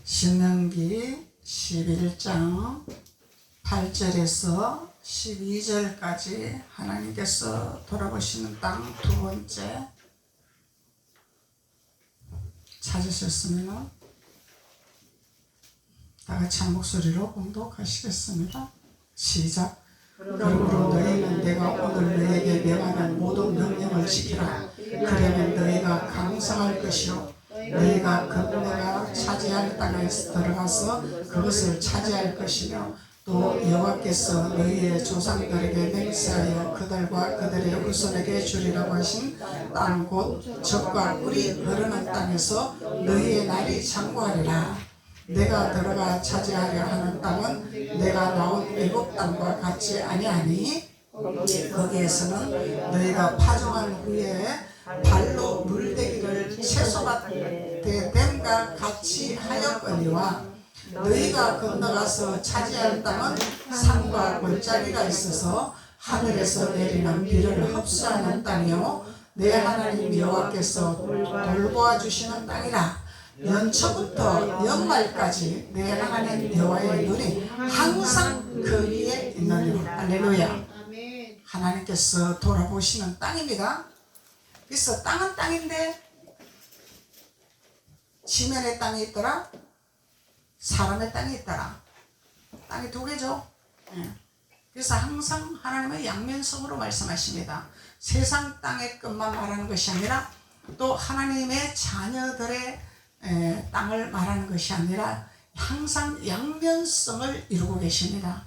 신명기 11장 8절에서 12절까지 하나님께서 돌아보시는 땅 두 번째 찾으셨으면 다 같이 한 목소리로 봉독하시겠습니다. 시작. 그러므로 너희는 내가 오늘 너희에게 명하는 모든 명령을 지키라. 그러면 너희가 강성할 것이요 너희가 내가 차지할 땅에 들어가서 그것을 차지할 것이며 또 여호와께서 너희의 조상들에게 맹세하여 그들과 그들의 후손에게 주리라고 하신 땅 곧 젖과 꿀이 흐르는 땅에서 너희의 날이 장구하리라. 내가 들어가 차지하려 하는 땅은 내가 나온 애굽 땅과 같지 아니하니 거기에서는 너희가 파종한 후에 발로 물대기를 채소밭에 댐과 같이 하였거니와 너희가 건너가서 차지할 땅은 산과 골짜기가 있어서 하늘에서 내리는 비를 흡수하는 땅이요 내 하나님 여호와께서 돌보아 주시는 땅이라. 연초부터 연말까지 내 하나님 여호와의 눈이 항상 그 위에 있느니라. 할렐루야. 하나님께서 돌아보시는 땅입니다. 그래서 땅은 땅인데 지면의 땅이 있더라, 사람의 땅이 있더라. 땅이 두 개죠. 그래서 항상 하나님은 양면성으로 말씀하십니다. 세상 땅의 것만 말하는 것이 아니라 또 하나님의 자녀들의 땅을 말하는 것이 아니라 항상 양면성을 이루고 계십니다.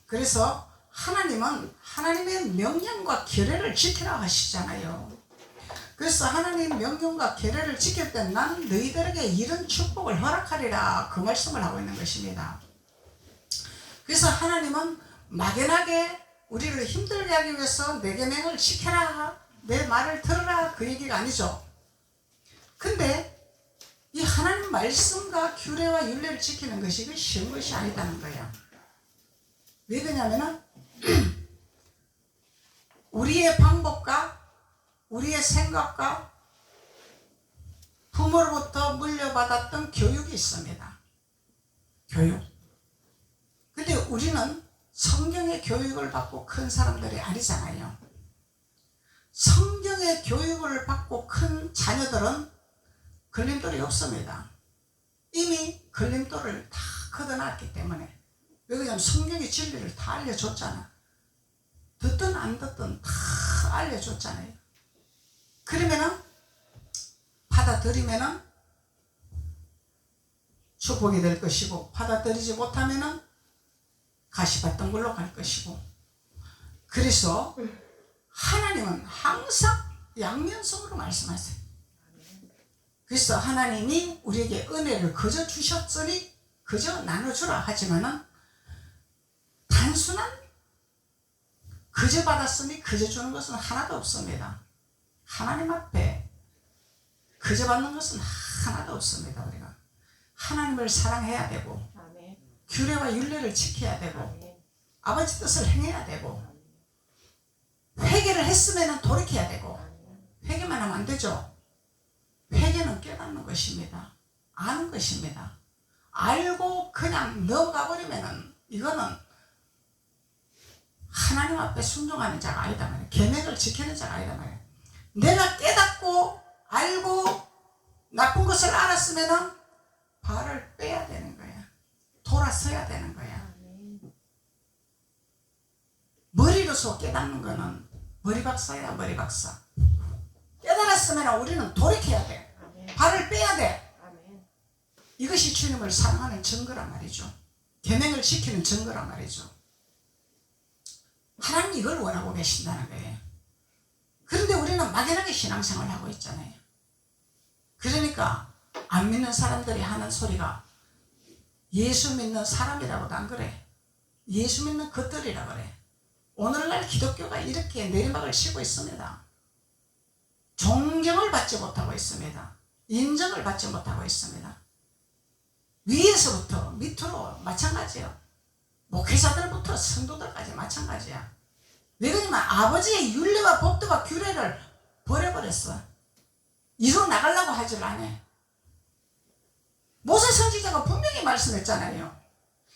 그래서 하나님은 하나님의 명령과 규례를 지키라 하시잖아요. 그래서 하나님 명령과 규례를 지킬 때 난 너희들에게 이런 축복을 허락하리라, 그 말씀을 하고 있는 것입니다. 그래서 하나님은 막연하게 우리를 힘들게 하기 위해서 내 계명을 지켜라, 내 말을 들으라, 그 얘기가 아니죠. 근데 이 하나님 말씀과 규례와 율례를 지키는 것이 쉬운 것이 아니다는 거예요. 왜 그러냐면은 우리의 방법과 우리의 생각과 부모로부터 물려받았던 교육이 있습니다. 교육. 근데 우리는 성경의 교육을 받고 큰 사람들이 아니잖아요. 성경의 교육을 받고 큰 자녀들은 걸림돌이 없습니다. 이미 걸림돌을 다 걷어놨기 때문에. 왜 그러냐면 성경의 진리를 다 알려줬잖아. 듣든 안 듣든 다 알려줬잖아요. 그러면은 받아들이면은 축복이 될 것이고, 받아들이지 못하면은 가시밭던 걸로 갈 것이고. 그래서 하나님은 항상 양면성으로 말씀하세요. 그래서 하나님이 우리에게 은혜를 거저 주셨으니 거저 나눠주라 하지만은 단순한 거저 받았으니 거저 주는 것은 하나도 없습니다. 하나님 앞에 거저 받는 것은 하나도 없습니다. 우리가 하나님을 사랑해야 되고 규례와 율례를 지켜야 되고 아버지 뜻을 행해야 되고 회개를 했으면 돌이켜야 되고. 회개만 하면 안 되죠. 회개는 깨닫는 것입니다. 아는 것입니다. 알고 그냥 넘어가 버리면은 이거는 하나님 앞에 순종하는 자가 아니다 말이에요. 계명을 지키는 자가 아니다 말이에요. 내가 깨닫고 알고 나쁜 것을 알았으면은 발을 빼야 되는 거야. 돌아서야 되는 거야. 머리로서 깨닫는 거는 머리박사야, 머리박사. 깨달았으면 우리는 돌이켜야 돼. 발을 빼야 돼. 이것이 주님을 사랑하는 증거란 말이죠. 계명을 지키는 증거란 말이죠. 하나님 이걸 원하고 계신다는 거예요. 그런데 우리는 막연하게 신앙생활을 하고 있잖아요. 그러니까 안 믿는 사람들이 하는 소리가 예수 믿는 사람이라고도 안 그래. 예수 믿는 것들이라 그래. 오늘날 기독교가 이렇게 내리막을 치고 있습니다. 존경을 받지 못하고 있습니다. 인정을 받지 못하고 있습니다. 위에서부터 밑으로 마찬가지예요. 목회자들부터 성도들까지 마찬가지야. 왜 그러냐면 아버지의 율례와 법도와 규례를 버려버렸어. 이루 나가려고 하질 않아. 모세 선지자가 분명히 말씀했잖아요.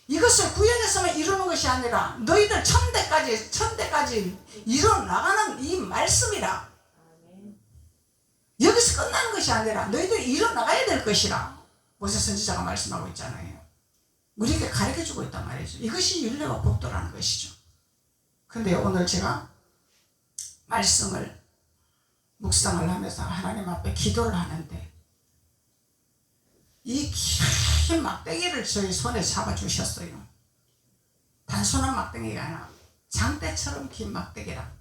이것을 구약에서만 이루는 것이 아니라 너희들 천대까지 이뤄나가는 이 말씀이라. 여기서 끝나는 것이 아니라 너희들이 이뤄나가야 될 것이라 모세 선지자가 말씀하고 있잖아요. 우리에게 가르쳐주고 있단 말이죠. 이것이 율례와 법도라는 것이죠. 근데 오늘 제가 말씀을 묵상을 하면서 하나님 앞에 기도를 하는데 이 긴 막대기를 저희 손에 잡아주셨어요. 단순한 막대기가 아니라 장대처럼 긴 막대기라.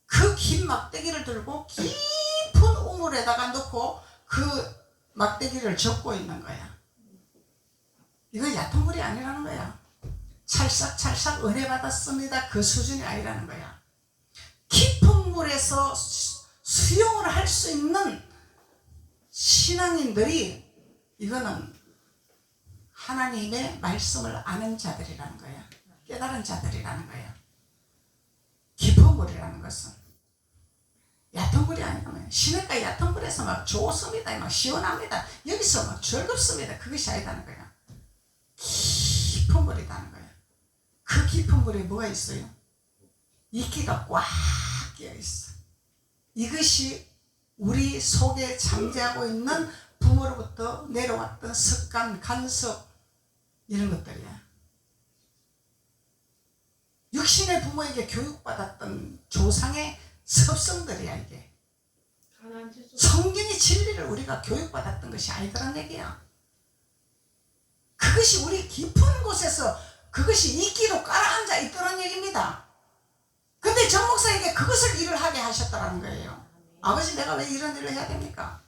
그 긴 막대기를 들고 깊은 우물에다가 넣고 그 막대기를 접고 있는 거야. 이거 얕은 물이 아니라는 거야. 찰싹찰싹 은혜 받았습니다. 그 수준이 아니라는 거야. 깊은 물에서 수영을 할 수 있는 신앙인들이 이거는 하나님의 말씀을 아는 자들이라는 거야. 깨달은 자들이라는 거야. 깊은 물이라는 것은 얕은 물이 아니라면 시냇가 얕은 물에서 막 좋습니다. 막 시원합니다. 여기서 막 즐겁습니다. 그것이 아니라는 거야. 깊은 물이라는 거야. 그 깊은 물에 뭐가 있어요? 이끼가 꽉 끼어 있어. 이것이 우리 속에 잠재하고 있는 부모로부터 내려왔던 습관, 간섭 이런 것들이야. 육신의 부모에게 교육받았던 조상의 습성들이야 이게. 성경의 진리를 우리가 교육받았던 것이 아니더란 얘기야. 그것이 우리 깊은 곳에서 그것이 이끼로 깔아앉아 있더란 얘기입니다. 근데 정 목사에게 그것을 일을 하게 하셨다는 거예요. 아버지 내가 왜 이런 일을 해야 됩니까?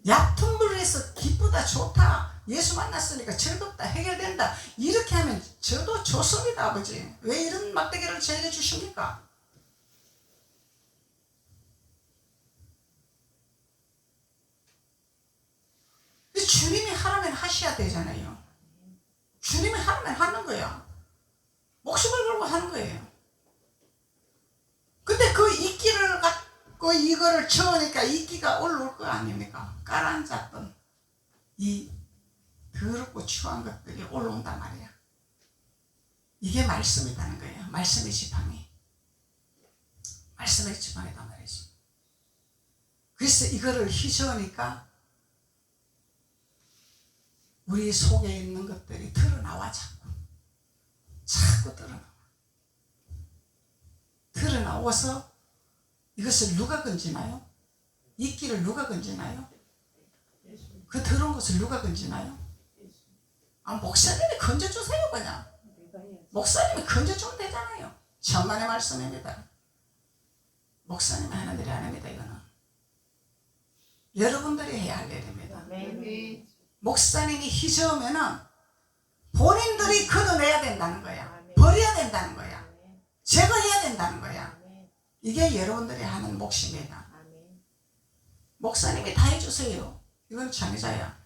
얕은 물에서 기쁘다 좋다 예수 만났으니까 즐겁다 해결된다 이렇게 하면 저도 좋습니다. 아버지 왜 이런 막대기를 저에게 주십니까? 주님이 하라면 하셔야 되잖아요. 주님이 하라면 하는 거야. 목숨을 걸고 하는 거예요. 근데 그 이끼를 갖고 이거를 쳐오니까 이끼가 올라올 거 아닙니까? 깔아앉았던 이 더럽고 추한 것들이 올라온단 말이야. 이게 말씀이라는 거예요. 말씀의 지팡이. 말씀의 지팡이단 말이지. 그래서 이거를 휘저으니까 우리 속에 있는 것들이 드러나와 자꾸 드러나와서 이것을 누가 건지나요? 이끼를 누가 건지나요? 그 더러운 것을 누가 건지나요? 아, 목사님이 건져주세요. 그냥 목사님이 건져주면 되잖아요. 천만의 말씀입니다. 목사님이 하는 일이 아닙니다. 이거는 여러분들이 해야 할 일입니다. 목사님이 휘저으면은 본인들이 걷어내야 된다는 거야. 버려야 된다는 거야. 제거해야 된다는 거야. 이게 여러분들이 하는 몫입니다. 목사님이 다 해주세요. 이건 장애자야.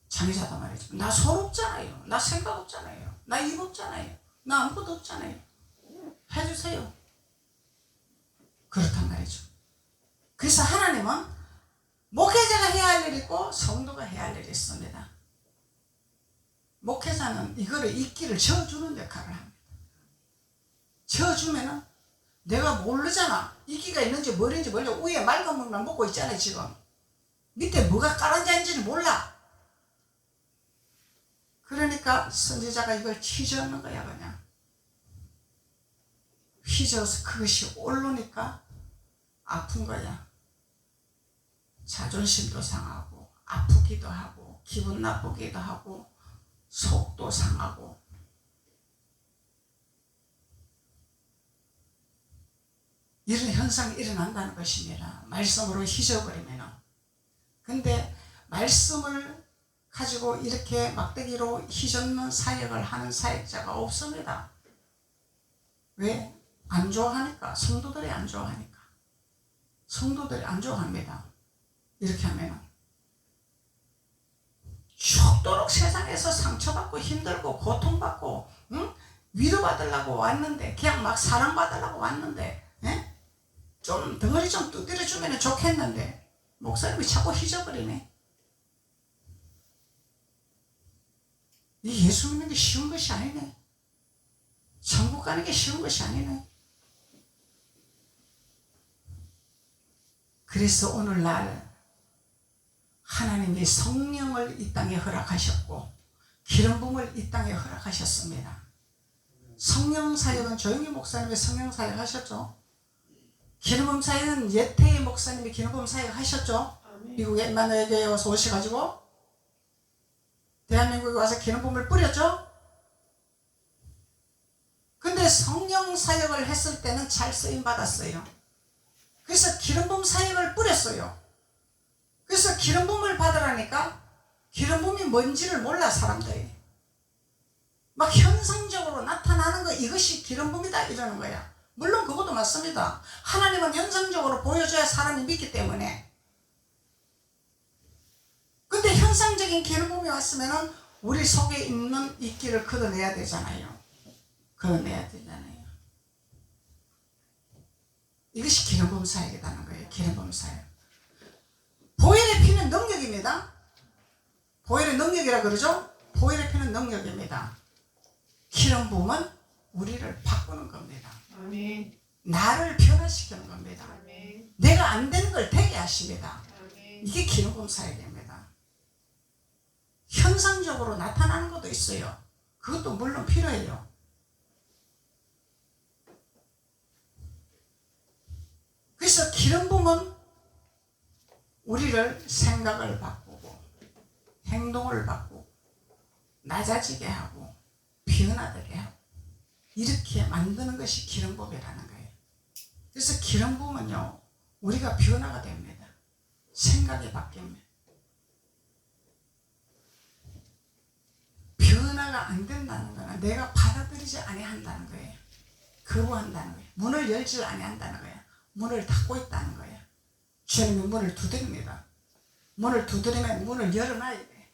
장애자단 말이죠. 나 손 없잖아요. 나 생각 없잖아요. 나 입 없잖아요. 나 아무것도 없잖아요. 해주세요. 그렇단 말이죠. 그래서 하나님은 목회자가 해야 할 일이 있고 성도가 해야 할 일이 있습니다. 목회자는 이거를 이끼를 저어주는 역할을 합니다. 저어주면은 내가 모르잖아. 이끼가 있는지 뭐인지 몰라. 위에 맑은 물만 먹고 있잖아요. 지금 밑에 뭐가 깔아앉은지는 몰라. 그러니까 선지자가 이걸 휘저는 거야. 그냥 휘저어서 그것이 오르니까 아픈 거야. 자존심도 상하고 아프기도 하고 기분 나쁘기도 하고 속도 상하고 이런 현상이 일어난다는 것입니다. 말씀으로 휘저어버리면. 근데 말씀을 가지고 이렇게 막대기로 휘젓는 사역을 하는 사역자가 없습니다. 왜? 안 좋아하니까. 성도들이 안 좋아하니까. 성도들이 안 좋아합니다. 이렇게 하면 죽도록 세상에서 상처받고 힘들고 고통받고 위로받으려고 왔는데 그냥 막 사랑받으려고 왔는데 좀 덩어리 좀 두드려주면 좋겠는데 목사님이 자꾸 잊어버리네. 이 예수 믿는 게 쉬운 것이 아니네. 천국 가는 게 쉬운 것이 아니네. 그래서 오늘날 하나님이 성령을 이 땅에 허락하셨고 기름 부음을 이 땅에 허락하셨습니다. 성령 사역은 조영기 목사님이 성령 사역 하셨죠. 기름 부음 사역은 예태희 목사님이 기름 부음 사역 하셨죠. 미국 엠마누엘 교회에 와서 오셔가지고 대한민국에 와서 기름 부음을 뿌렸죠. 근데 성령 사역을 했을 때는 잘 쓰임 받았어요. 그래서 기름 부음 사역을 뿌렸어요. 그래서 기름 부음을 받으라니까 기름 부음이 뭔지를 몰라 사람들이. 막 현상적으로 나타나는 거 이것이 기름 부음이다 이러는 거야. 물론 그것도 맞습니다. 하나님은 현상적으로 보여줘야 사람이 믿기 때문에. 근데 현상적인 기름 부음이 왔으면은 우리 속에 있는 이끼를 걷어내야 되잖아요. 걷어내야 되잖아요. 이것이 기름 부음 사역이라는 거예요. 기름 부음 사역. 보혈의 피는 능력입니다. 보혈의 능력이라 그러죠. 보혈의 피는 능력입니다. 기름 부음은 우리를 바꾸는 겁니다. 아멘. 나를 변화시키는 겁니다. 아멘. 내가 안 되는 걸 되게 하십니다. 아멘. 이게 기름 부음 사역입니다. 현상적으로 나타나는 것도 있어요. 그것도 물론 필요해요. 그래서 기름 부음은 우리를 생각을 바꾸고 행동을 바꾸고 낮아지게 하고 변화되게 하고 이렇게 만드는 것이 기름 부음이라는 거예요. 그래서 기름 부음은요 우리가 변화가 됩니다. 생각이 바뀝니다. 변화가 안 된다는 거는 내가 받아들이지 아니한다는 거예요. 거부한다는 거예요. 문을 열지 아니한다는 거예요. 문을 닫고 있다는 거예요. 주님이 문을 두드립니다. 문을 두드리면 문을 열어놔야 돼.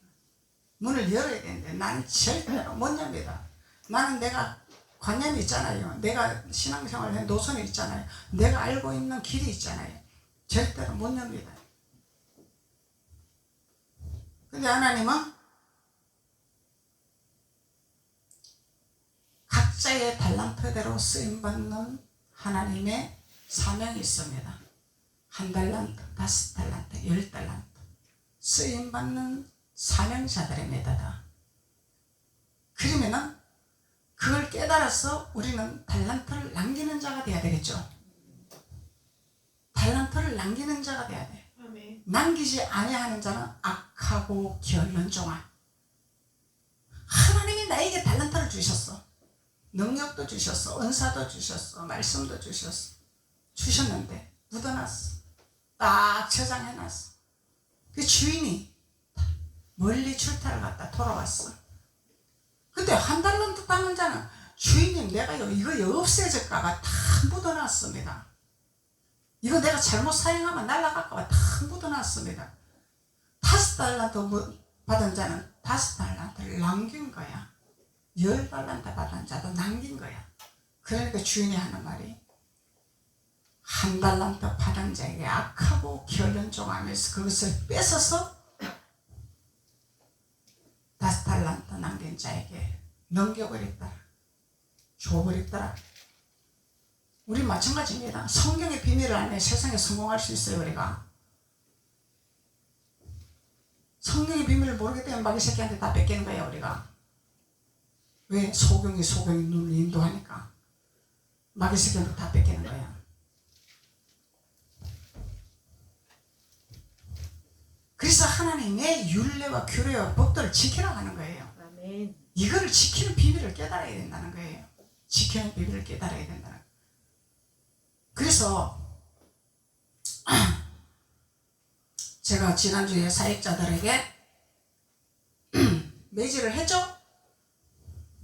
문을 열어야 되는데 나는 절대로 못 엽니다. 나는 내가 관념이 있잖아요. 내가 신앙생활에 노선이 있잖아요. 내가 알고 있는 길이 있잖아요. 절대로 못 엽니다. 근데 하나님은 각자의 달란트대로 쓰임받는 하나님의 사명이 있습니다. 1달란트, 5달란트, 10달란트 쓰임받는 사명자들입니다. 그러면은 그걸 깨달아서 우리는 달란트를 남기는 자가 돼야 되겠죠. 달란트를 남기는 자가 돼야 돼. 아멘. 남기지 아니하는 자는 악하고 게을른종아. 하나님이 나에게 달란트를 주셨어. 능력도 주셨어. 은사도 주셨어. 말씀도 주셨어. 주셨는데 묻어놨어. 딱 저장해놨어. 그 주인이 멀리 출타를 갔다 돌아왔어. 근데 1달란트 받는 자는 주인님 내가 이거 없애질까봐 다 묻어놨습니다. 이거 내가 잘못 사용하면 날아갈까봐 다 묻어놨습니다. 5달란트 받은 자는 5달란트를 남긴 거야. 10달란트 받은 자도 남긴 거야. 그러니까 주인이 하는 말이 1달란트 받은 자에게 악하고 게을른종하면서 그것을 뺏어서 5달란트 남긴 자에게 넘겨버렸더라. 줘버렸더라. 우리 마찬가지입니다. 성경의 비밀을 알면 세상에 성공할 수 있어요. 우리가 성경의 비밀을 모르기 때문에 마귀 새끼한테 다 뺏기는 거예요. 우리가 왜? 소경이 눈을 인도하니까 마귀 새끼한테 다 뺏기는 거야. 그래서 하나님의 율례와 규례와 법도를 지키라고 하는 거예요. 아멘. 이거를 지키는 비밀을 깨달아야 된다는 거예요. 지키는 비밀을 깨달아야 된다는 거예요. 그래서 제가 지난주에 사역자들에게 매질을 했죠.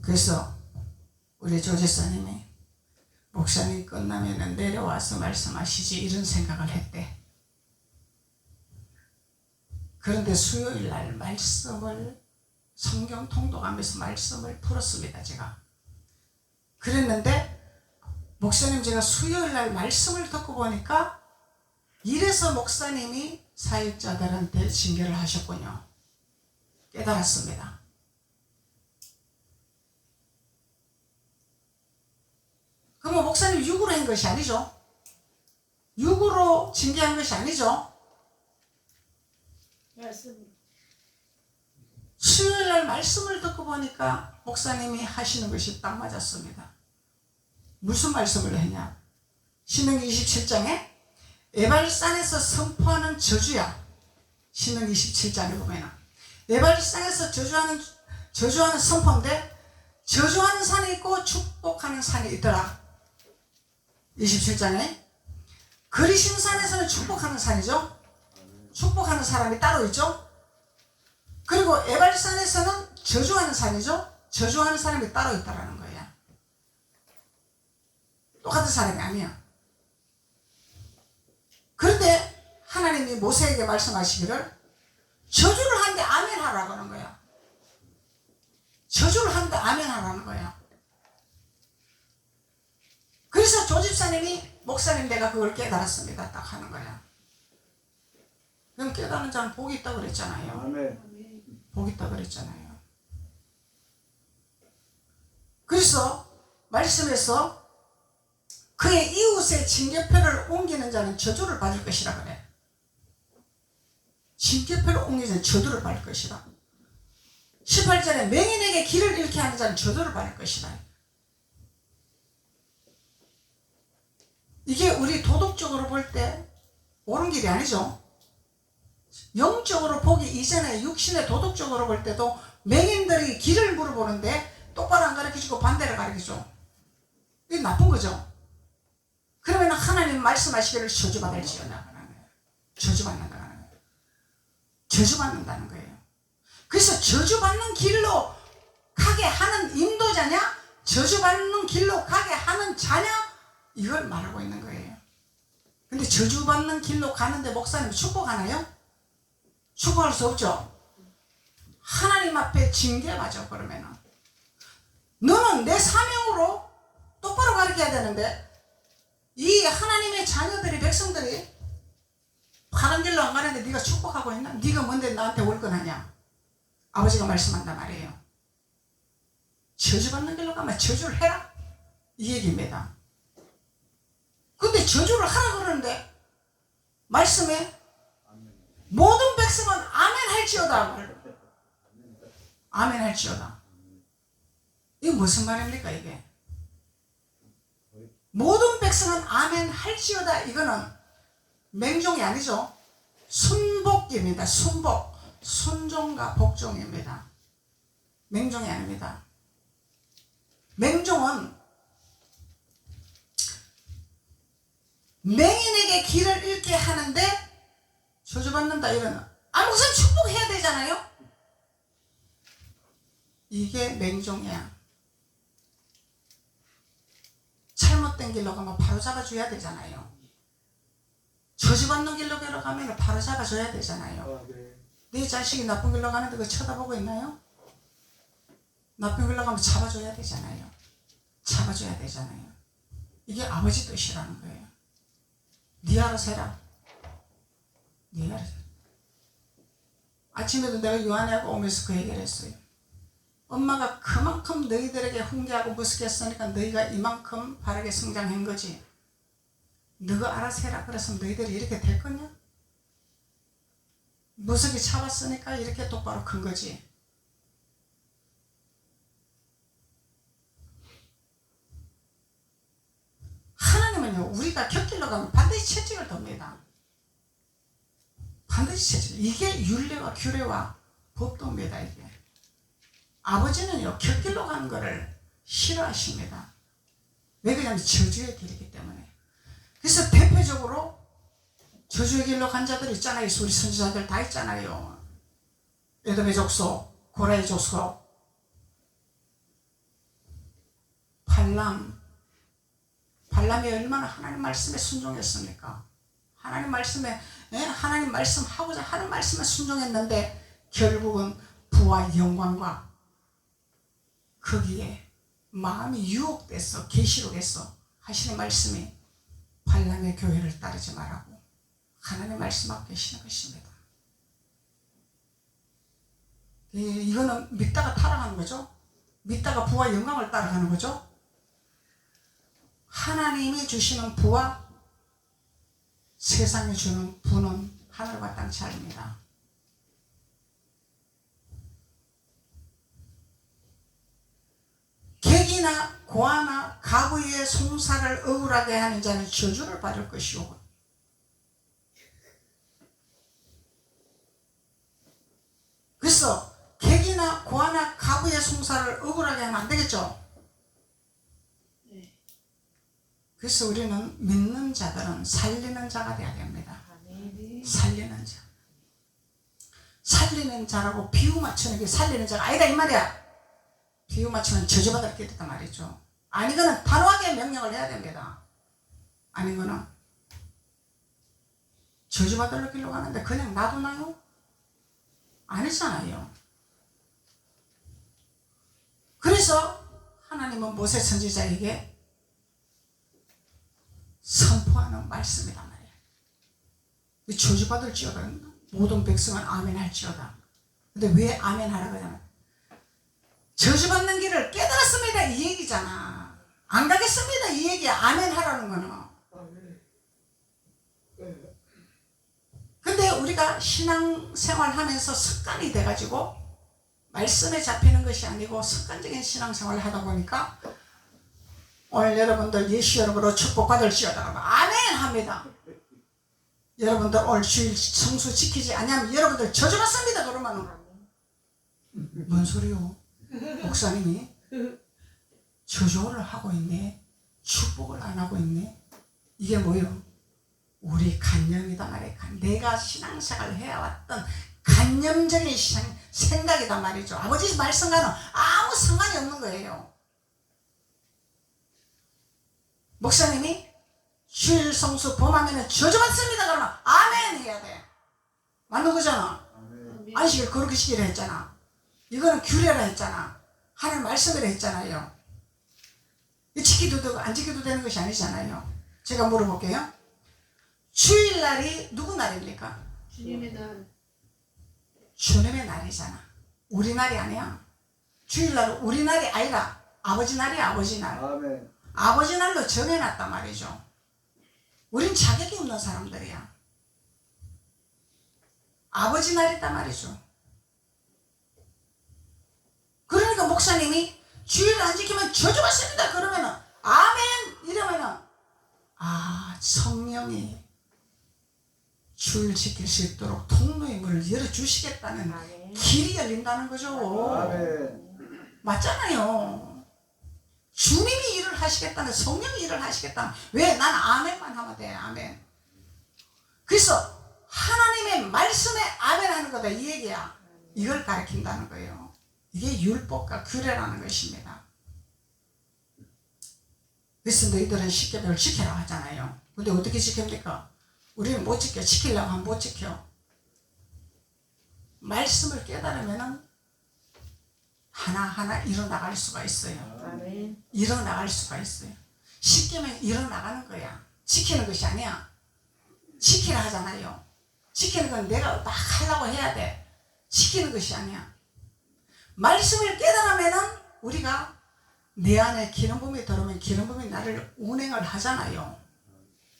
그래서 우리 조지사님이 목사님 끝나면 내려와서 말씀하시지 이런 생각을 했대. 그런데 수요일날 말씀을 성경 통독하면서 말씀을 풀었습니다. 제가 그랬는데 목사님, 제가 수요일 날 말씀을 듣고 보니까 이래서 목사님이 사역자들한테 징계를 하셨군요. 깨달았습니다. 그러면 목사님 육으로 한 것이 아니죠. 육으로 징계한 것이 아니죠. 수요일 날 말씀을 듣고 보니까 목사님이 하시는 것이 딱 맞았습니다. 무슨 말씀을 했냐? 신명기 27장에 에발산에서 선포하는 저주야. 신명기 27장에 보면 에발산에서 저주하는 선포인데, 저주하는 산이 있고 축복하는 산이 있더라. 27장에 그리심 산에서는 축복하는 산이죠. 축복하는 사람이 따로 있죠. 그리고 에발산에서는 저주하는 산이죠. 저주하는 사람이 따로 있다라는 거야. 똑같은 사람이 아니야. 그런데 하나님이 모세에게 말씀하시기를 저주를 하는데 아멘 하라고 하는 거야. 저주를 하는데 아멘 하라는 거야. 그래서 조집사님이 목사님, 내가 그걸 깨달았습니다 딱 하는 거야. 그럼 깨달은 자는 복이 있다고 그랬잖아요. 아멘. 복이 있다고 그랬잖아요. 그래서 말씀에서 그의 이웃의 징계표를 옮기는 자는 저주를 받을 것이라 그래. 징계표를 옮기는 자는 저주를 받을 것이라. 18절에 맹인에게 길을 잃게 하는 자는 저주를 받을 것이라. 이게 우리 도덕적으로 볼 때 옳은 길이 아니죠. 영적으로 보기 이전에 육신의 도덕적으로 볼 때도 맹인들이 길을 물어보는데 똑바로 안 가르쳐주고 반대로 가르쳐줘. 이게 나쁜 거죠. 그러면 하나님 말씀하시기를 저주받을지어다. 저주받는다는 거예요. 저주받는다는 거예요. 그래서 저주받는 길로 가게 하는 인도자냐, 저주받는 길로 가게 하는 자냐, 이걸 말하고 있는 거예요. 근데 저주받는 길로 가는데 목사님 축복하나요? 축복할 수 없죠. 하나님 앞에 징계맞아. 그러면은 너는 내 사명으로 똑바로 가르쳐야 되는데, 이 하나님의 자녀들이, 백성들이 바른 길로 안 가는데 네가 축복하고 있나? 네가 뭔데 나한테 월권하냐? 아버지가 말씀한단 말이에요. 저주받는 길로 가면 저주를 해라, 이 얘기입니다. 근데 저주를 하라 그러는데 말씀에 모든 백성은 아멘 할지어다. 아멘 할지어다. 이게 무슨 말입니까? 이게 모든 백성은 아멘 할지어다. 이거는 맹종이 아니죠. 순복입니다. 순복. 순종과 복종입니다. 맹종이 아닙니다. 맹종은 맹인에게 길을 잃게 하는데 저주받는다, 이러는. 무슨 축복해야 되잖아요. 이게 맹종이야. 잘못된 길로 가면 바로 잡아줘야 되잖아요. 저주받는 길로 가면 바로 잡아줘야 되잖아요. 네 자식이 나쁜 길로 가는데 그거 쳐다보고 있나요? 나쁜 길로 가면 잡아줘야 되잖아요. 잡아줘야 되잖아요. 이게 아버지 뜻이라는 거예요. 네 알아서 해라. 네 알아서 해라. 아침에도 내가 요한이하고 오면서 그 얘기를 했어요. 엄마가 그만큼 너희들에게 훈계하고 무섭겠으니까 너희가 이만큼 바르게 성장한 거지. 너가 알아서 해라 그랬으면 너희들이 이렇게 될 거냐? 무섭게 잡았으니까 이렇게 똑바로 큰 거지. 하나님은요, 우리가 곁길로 가면 반드시 채찍을 듭니다. 반드시 채찍. 이게 윤례와 규례와 법도입니다. 이게. 아버지는요, 곁길로 가는 거를 싫어하십니다. 왜 그러냐면 저주의 길이기 때문에. 그래서 대표적으로 저주의 길로 간 자들 있잖아요. 우리 선지자들 다 있잖아요. 에돔의 족속, 고라의 족속, 발람이 얼마나 하나님 말씀에 순종했습니까? 하나님 말씀에, 하나님 말씀하고자 하는 말씀에 순종했는데 결국은 부와 영광과 거기에 마음이 유혹됐어. 계시록했어. 하시는 말씀이 발람의 교회를 따르지 말라고 하나님 말씀하고 계시는 것입니다. 이거는 믿다가 타락하는 거죠. 믿다가 부와 영광을 따라가는 거죠. 하나님이 주시는 부와 세상이 주는 부는 하늘과 땅 차이입니다. 객이나 고아나 가부의 송사를 억울하게 하는 자는 저주를 받을 것이오. 그래서 객이나 고아나 가부의 송사를 억울하게 하면 안 되겠죠. 그래서 우리는 믿는 자들은 살리는 자가 되어야 됩니다. 살리는 자. 살리는 자라고 비유 맞추는 게 살리는 자가 아니다 이 말이야. 비유 맞추면 저주받을 게 있단 말이죠. 아니거는 단호하게 명령을 해야 됩니다. 아니거는 저주받을 길로 가는데 그냥 놔두나요? 아니잖아요. 그래서 하나님은 모세 선지자에게 선포하는 말씀이란 말이에요. 저주받을지어다 모든 백성은 아멘 할지어다. 근데 왜 아멘 하라고 하냐면 저주받는 길을 깨달았습니다 이 얘기잖아. 안 가겠습니다 이 얘기야. 아멘 하라는 거는. 근데 우리가 신앙생활 하면서 습관이 돼가지고 말씀에 잡히는 것이 아니고 습관적인 신앙생활을 하다 보니까 오늘 여러분들 예수 이름으로 축복받을지어다 아멘 합니다. 여러분들 오늘 주일 성수 지키지 않으면 여러분들 저주받습니다 그러면 뭔 소리요? 목사님이 저주를 하고 있네, 축복을 안 하고 있네. 이게 뭐예요? 우리 간념이다 말이에요. 내가 신앙생활을 해왔던 간념적인 생각이단 말이죠. 아버지 말씀과는 아무 상관이 없는 거예요. 목사님이 주일 성수 범하면 저주받습니다 그러면 아멘 해야 돼. 맞는 거잖아. 안식일 그렇게 시키라 했잖아. 이거는 규례라 했잖아. 하나님 말씀이라 했잖아요. 지키도 되고 안 지켜도 되는 것이 아니잖아요. 제가 물어볼게요. 주일날이 누구 날입니까? 주님의 날. 주님의 날이잖아. 우리 날이 아니야. 주일날은 우리 날이 아니라 아버지 날이야. 아버지 날. 아멘. 아버지 날로 정해놨단 말이죠. 우린 자격이 없는 사람들이야. 아버지 날이단 말이죠. 그러니까 목사님이 주일을 안 지키면 저주받습니다 그러면은 아멘 이러면은 성령이 주일 지킬 수 있도록 통로의 문을 열어주시겠다는 아멘. 길이 열린다는 거죠. 아멘. 맞잖아요. 주님이 일을 하시겠다는, 성령이 일을 하시겠다는, 왜? 난 아멘만 하면 돼. 아멘. 그래서 하나님의 말씀에 아멘 하는 거다 이 얘기야. 이걸 가르친다는 거예요. 이게 율법과 규례라는 것입니다. 그래서 너희들은 십계명을 지켜라 하잖아요. 근데 어떻게 지킵니까? 우리는 못 지켜. 지키려고 하면 못 지켜. 말씀을 깨달으면 하나하나 일어나갈 수가 있어요. 아멘. 일어나갈 수가 있어요. 십계명 일어나가는 거야. 지키는 것이 아니야. 지키라 하잖아요. 지키는 건 내가 막 하려고 해야 돼. 지키는 것이 아니야. 말씀을 깨달으면은 우리가 내 안에 기름붐이 들어오면 기름붐이 나를 운행을 하잖아요.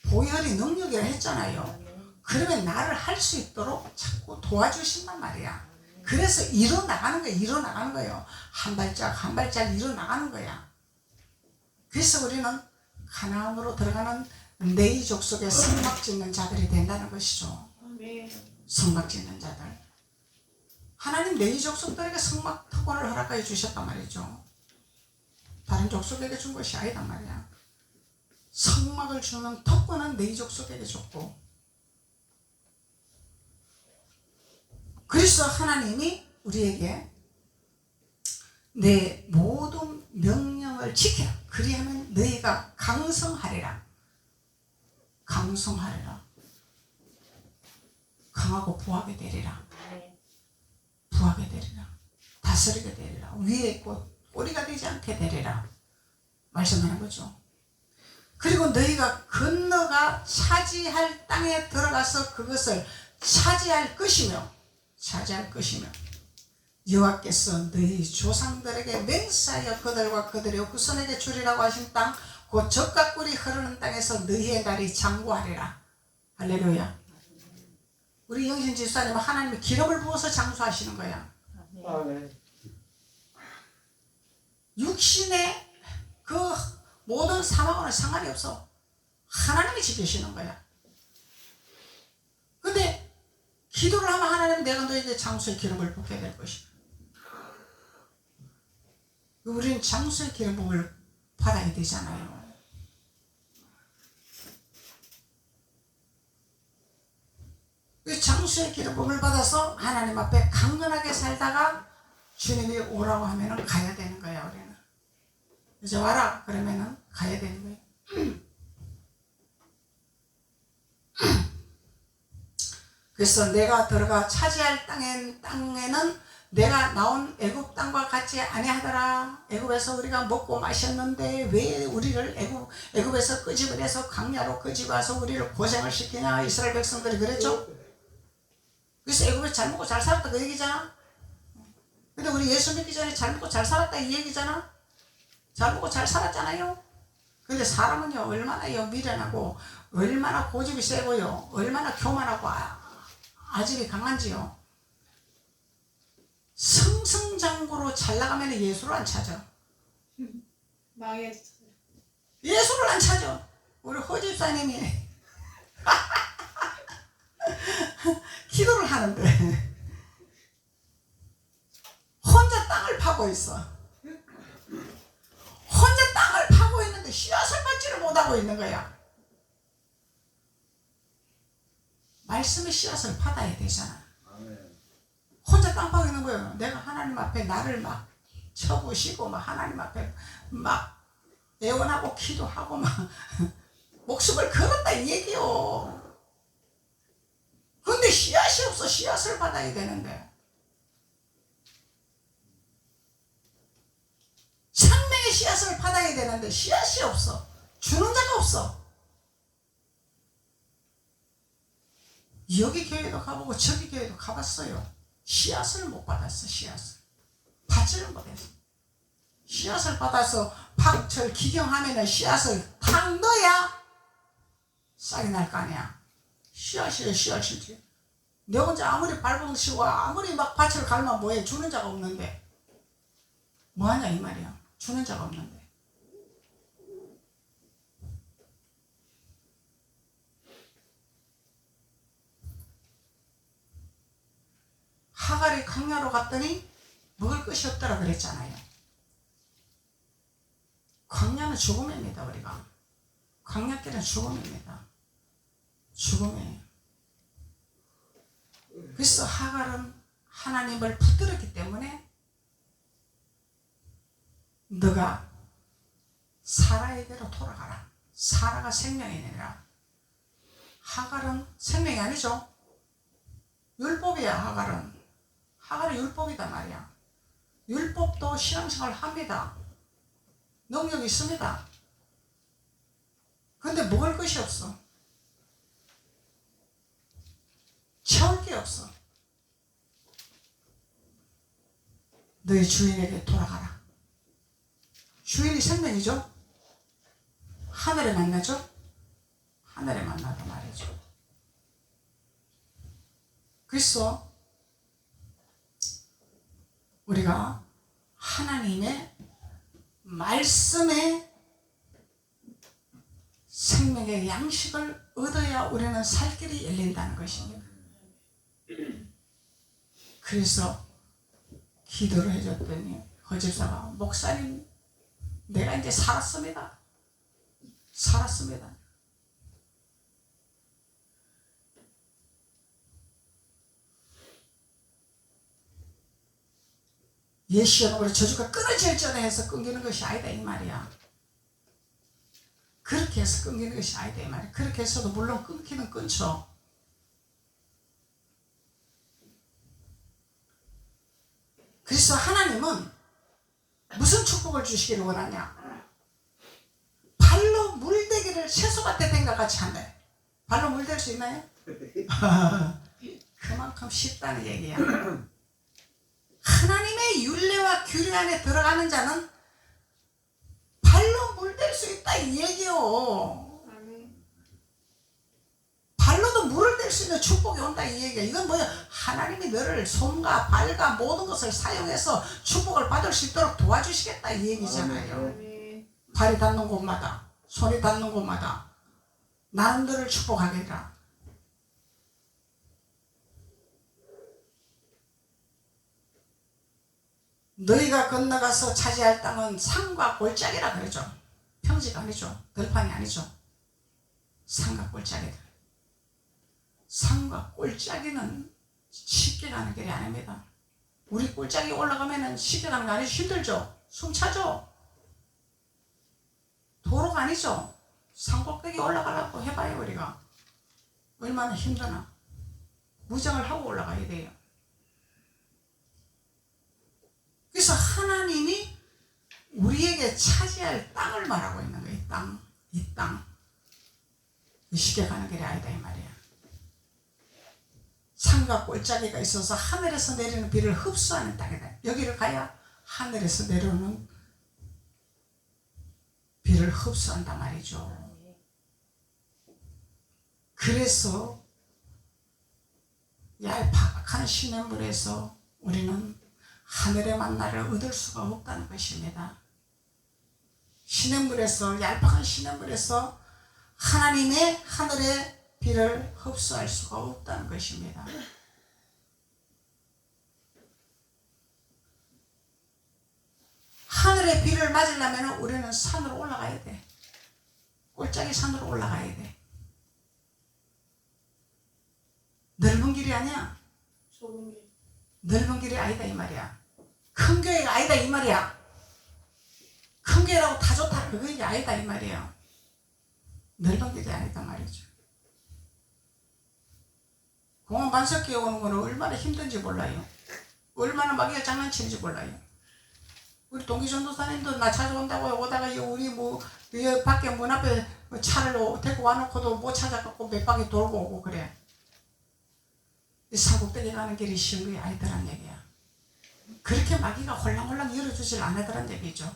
보혈이 능력이라 했잖아요. 그러면 나를 할 수 있도록 자꾸 도와주신단 말이야. 그래서 일어나가는 거야. 일어나가는 거예요. 한 발짝 한 발짝 일어나가는 거야. 그래서 우리는 가나안으로 들어가는 레위 족속에 성막 짓는 자들이 된다는 것이죠. 성막 짓는 자들. 하나님 레위 족속들에게 성막 특권을 허락해 주셨단 말이죠. 다른 족속에게 준 것이 아니단 말이야. 성막을 주는 특권은 레위 족속에게 줬고, 그래서 하나님이 우리에게 내 모든 명령을 지켜라. 그리하면 너희가 강성하리라. 강성하리라. 강하고 부하게 되리라. 부하게 되리라. 다스리게 되리라. 위에 있고 꼬리가 되지 않게 되리라. 말씀하는 거죠. 그리고 너희가 건너가 차지할 땅에 들어가서 그것을 차지할 것이며 여호와께서 너희 조상들에게 맹세하여 그들과 그들의 후손에게 주리라고 하신 땅, 곧 젖과 꿀이 흐르는 땅에서 너희의 날이 장구하리라. 할렐루야. 우리 영신 집사님은 하나님이 기름을 부어서 장수하시는 거야. 육신의 그 모든 상황과는 상관이 없어. 하나님이 지키시는 거야. 근데 기도를 하면 하나님, 내가 너에게 장수의 기름을 붓게 될 것이다. 우리는 장수의 기름 부음을 받아야 되잖아요. 장수의 기름 부음을 받아서 하나님 앞에 강건하게 살다가 주님이 오라고 하면은 가야 되는 거야. 우리는 이제 와라 그러면은 가야 되는 거예요. 그래서 내가 들어가 차지할 땅에는 내가 나온 애굽 땅과 같이 아니하더라. 애굽에서 우리가 먹고 마셨는데 왜 우리를 애굽에서 끄집어내서 광야로 끄집어와서 우리를 고생을 시키냐. 이스라엘 백성들이 그랬죠. 그래서 애굽에서 잘 먹고 잘 살았다 그 얘기잖아. 근데 우리 예수 믿기 전에 잘 먹고 잘 살았다 이 얘기잖아. 잘 먹고 잘 살았잖아요. 근데 사람은요, 얼마나 미련하고 얼마나 고집이 세고요, 얼마나 교만하고 아집이 강한지요. 승승장구로 잘 나가면 예수를 안 찾아. 망했어. 예수를 안 찾아. 우리 허집사님이 기도를 하는데 혼자 땅을 파고 있어. 혼자 땅을 파고 있는데 씨앗을 받지를 못하고 있는 거야. 말씀의 씨앗을 받아야 되잖아. 혼자 땅 파고 있는 거예요. 내가 하나님 앞에 나를 막 쳐부시고 막 하나님 앞에 막 애원하고 기도하고 막 목숨을 걸었다 이 얘기요. 근데 씨앗이 없어. 씨앗을 받아야 되는데. 생명의 씨앗을 받아야 되는데 씨앗이 없어. 주는 자가 없어. 여기 교회도 가보고 저기 교회도 가봤어요. 씨앗을 못 받았어. 씨앗을 받지를 못했어. 씨앗을 받아서 박철 기경하면은 씨앗을 탁 넣어야 싹이 날 거 아니야. 씨앗이래. 씨앗이지. 내 혼자 아무리 발버둥 치고 아무리 막 밭을 갈면 뭐해. 주는 자가 없는데 뭐하냐 이 말이야. 주는 자가 없는데. 하갈이 광야로 갔더니 먹을 것이 없더라 그랬잖아요. 광야는 죽음입니다. 우리가 광야길은 죽음입니다. 죽음이에요. 그래서 하갈은 하나님을 붙들었기 때문에 너가 사라에게로 돌아가라. 사라가 생명이니라. 하갈은 생명이 아니죠. 율법이야. 하갈은 율법이다 말이야. 율법도 신앙생활 합니다. 능력이 있습니다. 근데 먹을 것이 없어. 채울 게 없어. 너희 주인에게 돌아가라. 주인이 생명이죠. 하늘에 만나죠. 하늘에 만나다 말이죠. 그래서 우리가 하나님의 말씀에 생명의 양식을 얻어야 우리는 살 길이 열린다는 것입니다. 그래서 기도를 해줬더니 허집사가 목사님 내가 이제 살았습니다. 예시연으로 저주가 끊어질 전에 해서 끊기는 것이 아니다 이 말이야. 그렇게 해서 끊기는 것이 아니다 이 말이야. 그렇게 해서도 물론 끊기는 끊죠. 그래서 하나님은 무슨 축복을 주시기를 원하냐. 발로 물대게 물대기를 채소밭에 댄 것 같이 한대. 발로 물댈 수 있나요? 그만큼 쉽다는 얘기야. 하나님의 율례와 규례 안에 들어가는 자는 발로 물댈 수 있다 이 얘기요. 발로도 물을 댈 수 있는 축복이 온다 이 얘기야. 이건 뭐야? 하나님이 너를 손과 발과 모든 것을 사용해서 축복을 받을 수 있도록 도와주시겠다 이 얘기잖아요. 발이 닿는 곳마다, 손이 닿는 곳마다 나는 너를 축복하겠다. 너희가 건너가서 차지할 땅은 산과 골짜기라 그러죠. 평지가 아니죠. 들판이 아니죠. 산과 골짜기들. 산과 골짜기는 쉽게 가는 길이 아닙니다. 우리 골짜기 올라가면 쉽게 가는 거 아니죠. 힘들죠. 숨 차죠. 도로가 아니죠. 산꼭대기 올라가려고 해봐요. 우리가 얼마나 힘드나. 무장을 하고 올라가야 돼요. 그래서 하나님이 우리에게 차지할 땅을 말하고 있는 거예요. 이 땅. 쉽게 가는 길이 아니다 이 말이야. 산과 골짜기가 있어서 하늘에서 내리는 비를 흡수하는 땅이다. 여기를 가야 하늘에서 내려오는 비를 흡수한단 말이죠. 그래서 얄팍한 시냇물에서 우리는 하늘의 만나를 얻을 수가 없다는 것입니다. 시냇물에서, 얄팍한 시냇물에서 하나님의 하늘의 비를 흡수할 수가 없다는 것입니다. 하늘의 비를 맞으려면 우리는 산으로 올라가야 돼. 골짜기 산으로 올라가야 돼. 넓은 길이 아니야. 좁은 길. 넓은 길이 아니다 이 말이야. 큰 교회가 아니다 이 말이야. 큰 교회라고 다 좋다 그게 아니다 이 말이야. 넓은 길이 아니다 말이죠. 공원 반석기에 오는 거는 얼마나 힘든지 몰라요. 얼마나 마귀가 장난치는지 몰라요. 우리 동기 전도사님도 나 찾아온다고 오다가 우리 밖에 문 앞에 차를 데리고 와놓고도 못 찾아갖고 몇 바퀴 돌고 오고 그래. 이 산꼭대기 가는 길이 쉬운 게 아니더란 얘기야. 그렇게 마귀가 홀랑홀랑 열어주질 않으더란 얘기죠.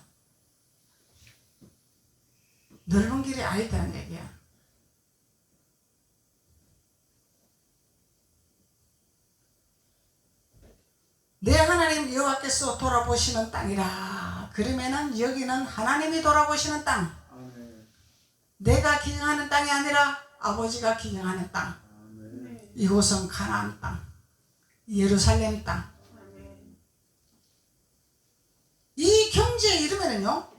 넓은 길이 아니더란 얘기야. 내 하나님 여호와께서 돌아보시는 땅이라. 그러면은 여기는 하나님이 돌아보시는 땅. 내가 기경하는 땅이 아니라 아버지가 기경하는 땅. 이곳은 가나안 땅, 예루살렘 땅. 이 경지에 이르면은요,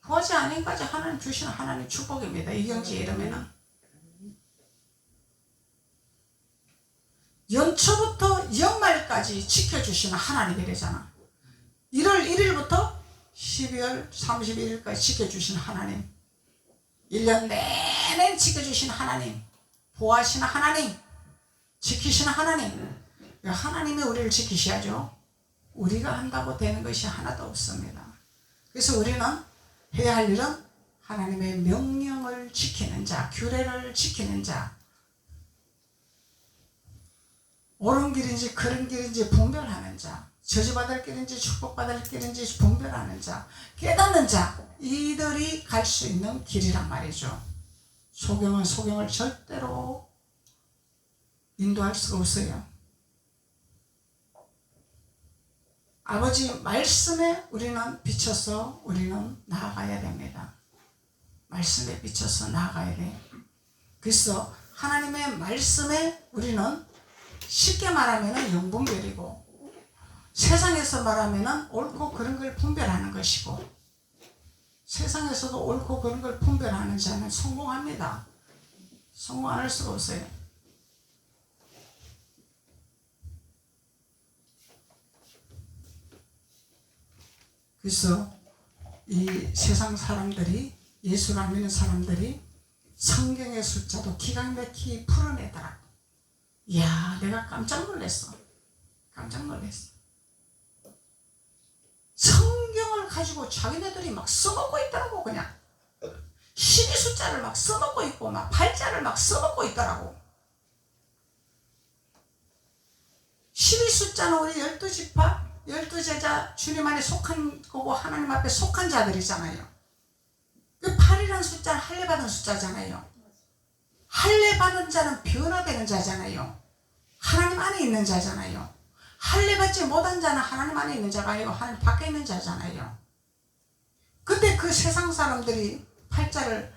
구하지 않은 까지 하나님 주시는 하나님 축복입니다. 이 경지에 이르면은. 연초부터 연말까지 지켜주시는 하나님이래잖아. 1월 1일부터 12월 31일까지 지켜주시는 하나님. 1년 내내 지켜주시는 하나님. 보호하시는 하나님. 지키시는 하나님. 하나님이 우리를 지키셔야죠. 우리가 한다고 되는 것이 하나도 없습니다. 그래서 우리는 해야 할 일은 하나님의 명령을 지키는 자, 규례를 지키는 자, 옳은 길인지 그른 길인지 분별하는 자, 저주받을 길인지 축복받을 길인지 분별하는 자, 깨닫는 자, 이들이 갈 수 있는 길이란 말이죠. 소경은 소경을 절대로 인도할 수가 없어요. 아버지 말씀에 우리는 비춰서 우리는 나아가야 됩니다. 말씀에 비춰서 나아가야 돼요. 그래서 하나님의 말씀에 우리는 쉽게 말하면 영분별이고, 세상에서 말하면 옳고 그른 걸 분별하는 것이고, 세상에서도 옳고 그른 걸 분별하는 자는 성공합니다. 성공 안 할 수가 없어요. 그래서 이 세상 사람들이, 예수를 안 믿는 사람들이 성경의 숫자도 기가 막히게 풀어내더라고. 이야, 내가 깜짝 놀랐어. 깜짝 놀랐어. 성경을 가지고 자기네들이 막 써먹고 있더라고. 그냥 12 숫자를 막 써먹고 있고 막 팔자를 막 써먹고 있더라고. 12 숫자는 우리 12지파 12제자 주님 안에 속한 거고 하나님 앞에 속한 자들이잖아요. 그 8이라는 숫자는 할례 받은 숫자잖아요. 할례 받은 자는 변화되는 자잖아요. 하나님 안에 있는 자잖아요. 할례 받지 못한 자는 하나님 안에 있는 자가 아니고 하나님 밖에 있는 자잖아요. 근데 그 세상 사람들이 팔자를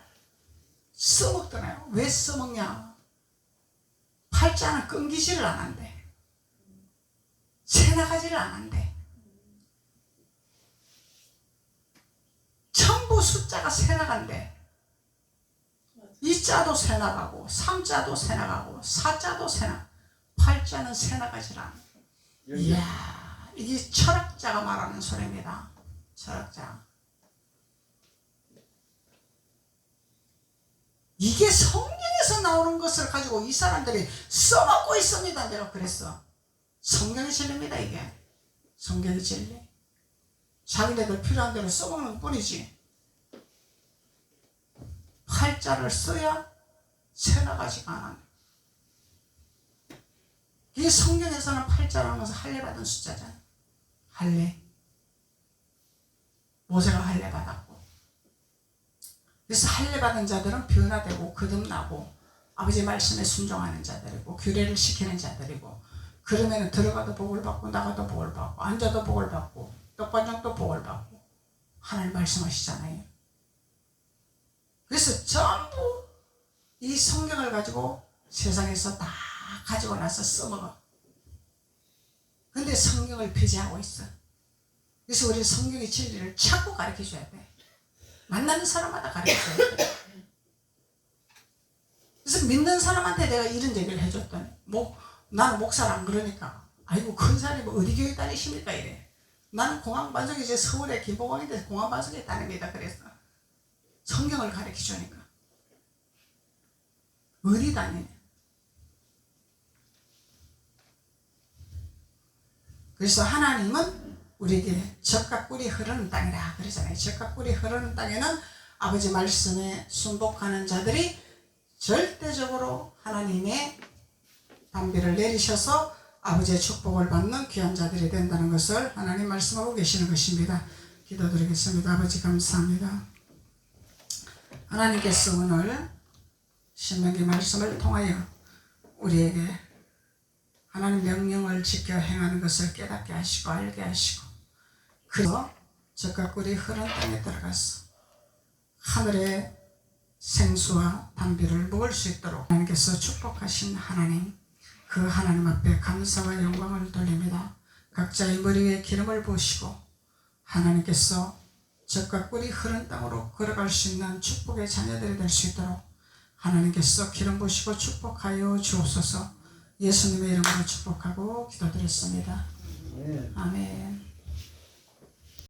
써먹더라요. 왜 써먹냐? 팔자는 끊기지를 않았대. 새 나가지를 않았대. 전부 숫자가 새 나간대. 2자도 새 나가고 3자도 새 나가고 4자도 새 나가고 8자는 새 나가질 않아. 이야, 이게 철학자가 말하는 소리입니다. 철학자. 이게 성경에서 나오는 것을 가지고 이 사람들이 써먹고 있습니다. 내가 그랬어. 성경의 진리입니다. 이게 성경의 진리. 자기네들 필요한 대로 써먹는 뿐이지. 팔자를 써야 새 나가지가 않아. 이 성경에서는 팔자라는 것은 할례 받은 숫자잖아. 할례. 모세가 할례 받았고. 그래서 할례 받은 자들은 변화되고 거듭나고 아버지 말씀에 순종하는 자들이고 규례를 지키는 자들이고, 그러면 들어가도 복을 받고 나가도 복을 받고 앉아도 복을 받고 떡반장도 복을 받고 하나님 말씀하시잖아요. 그래서 전부 이 성경을 가지고 세상에서 다 가지고 나서 써먹어. 근데 성경을 폐지하고 있어. 그래서 우리 성경의 진리를 자꾸 가르쳐줘야 돼. 만나는 사람마다 가르쳐줘야 돼. 그래서 믿는 사람한테 내가 이런 얘기를 해줬더니 나는 목사랑 그러니까 아이고 큰 사람이 어디 교회 다니십니까 이래. 나는 공항반석에 이제 서울에 김포공항인데 공항반석에 다닙니다. 그래서 성경을 가르쳐주니까 어디 다니냐. 그래서 하나님은 우리에게 젖과 꿀이 흐르는 땅이라 그러잖아요. 젖과 꿀이 흐르는 땅에는 아버지 말씀에 순복하는 자들이 절대적으로 하나님의 담비를 내리셔서 아버지의 축복을 받는 귀한 자들이 된다는 것을 하나님 말씀하고 계시는 것입니다. 기도드리겠습니다. 아버지 감사합니다. 하나님께서 오늘 신명기 말씀을 통하여 우리에게 하나님 명령을 지켜 행하는 것을 깨닫게 하시고 알게 하시고, 그래서 젖과 꿀이 흐르는 땅에 들어가서 하늘의 생수와 담비를 먹을 수 있도록 하나님께서 축복하신 하나님, 그 하나님 앞에 감사와 영광을 돌립니다. 각자의 머리 위에 기름을 부으시고 하나님께서 젖과 꿀이 흐르는 땅으로 걸어갈 수 있는 축복의 자녀들이 될 수 있도록 하나님께서 기름 부으시고 축복하여 주옵소서. 예수님의 이름으로 축복하고 기도드렸습니다. 아멘.